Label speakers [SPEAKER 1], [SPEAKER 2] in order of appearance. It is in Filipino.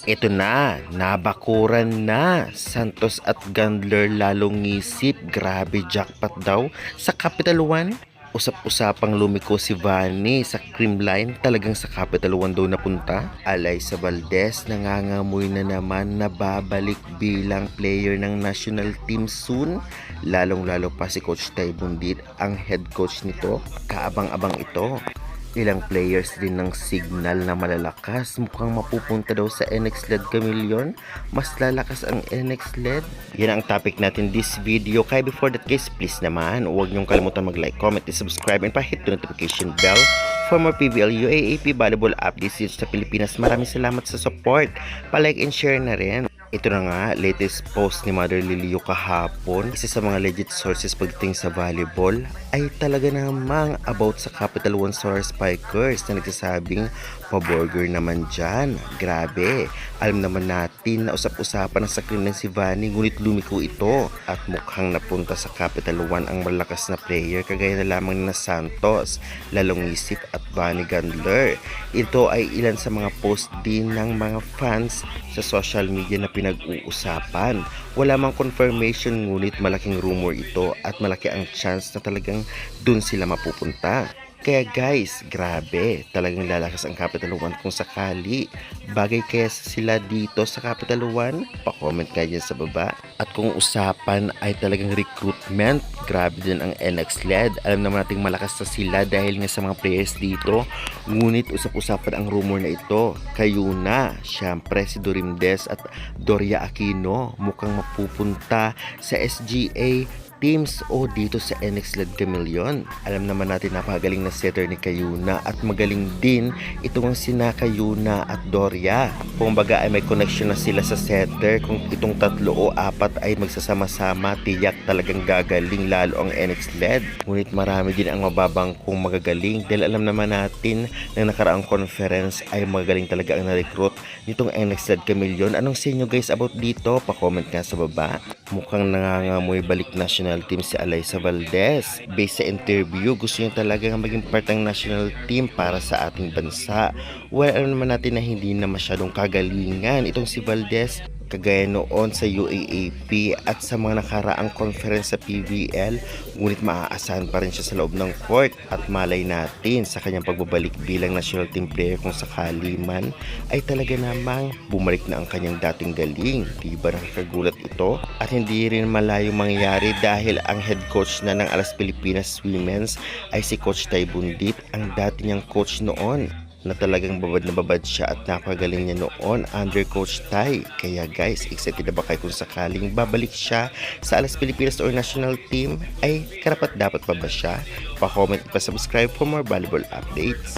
[SPEAKER 1] Ito na, nabakuran na. Santos at Gandler lalong ngisip. Grabe jackpot daw sa Capital One. Usap-usapang lumiko si Vani sa Creamline, talagang sa Capital One daw napunta. Alay sa Valdez, nangangamoy na naman na babalik bilang player ng national team soon. Lalong-lalo pa si Coach Tay Bundit, ang head coach nito. Kaabang-abang ito. Ilang players din ng signal na malalakas, mukhang mapupunta daw sa NX-led Chameleon. Mas lalakas ang NX-led. Yan ang topic natin this video. Kaya before that guys, please naman, huwag niyong kalimutan mag-like, comment, and subscribe, and pa-hit the notification bell for more PBL UAAP volleyball updates dito sa Pilipinas. Maraming salamat sa support. Pa-like and share na rin. Ito na nga, latest post ni Mother Lilio kahapon. Isa sa mga legit sources pagdating sa volleyball ay talaga namang about sa Capital One Star Spikers na nagsasabing pa-burger naman dyan. Grabe, alam naman natin na usap-usapan ng sakrim ng si Vani, ngunit lumiko ito at mukhang napunta sa Capital One ang malakas na player kagaya na lamang na Santos, Lalong Isip at Vani Gandler. Ito ay ilan sa mga post din ng mga fans sa social media na pinag-uusapan. Wala mang confirmation ngunit malaking rumor ito at malaki ang chance na talagang dun sila mapupunta. Kaya guys, grabe, talagang lalakas ang Capital One kung sakali. Bagay kaya sila dito sa Capital One? Pa-comment nga dyan sa baba. At kung usapan ay talagang recruitment, grabe din ang NX-led. Alam naman nating malakas na sila dahil nga sa mga players dito. Ngunit usap-usapan ang rumor na ito. Kayo na, syempre si Dorimdes at Doria Aquino mukhang mapupunta sa SGA teams o dito sa NX-led Chameleon. Alam naman natin napakagaling na setter ni Kayuna at magaling din itong sina Kayuna at Doria. Kung baga ay may connection na sila sa setter, kung itong tatlo o apat ay magsasama-sama, tiyak talagang gagaling lalo ang NX-led. Ngunit marami din ang mababang kung magagaling dahil alam naman natin na nakaraang conference ay magaling talaga ang na-recruit nitong NX-led Chameleon. Anong sa inyo guys about dito? Pa-comment nga sa baba. Mukhang nangangamoy balik national team si Alyssa Valdez. Based sa interview, gusto niya talaga maging part ng national team para sa ating bansa. Well, alam naman natin na hindi na masyadong kagalingan itong si Valdez kagaya noon sa UAAP at sa mga nakaraang conference sa PBL, ngunit maaasahan pa rin siya sa loob ng court at malay natin sa kanyang pagbabalik bilang national team player kung sakali man ay talaga namang bumalik na ang kanyang dating galing. Diba nakakagulat ito? At hindi rin malayo mangyari dahil ang head coach na ng Alas Pilipinas Women's ay si Coach Tay Bundit, ang dati niyang coach noon na talagang babad na babad siya at napagaling niya noon under Coach Tay. Kaya guys, excited na ba kayo kung sakaling babalik siya sa Alas Pilipinas or national team? Ay karapat dapat pa ba siya? Pa-comment at pa-subscribe for more volleyball updates.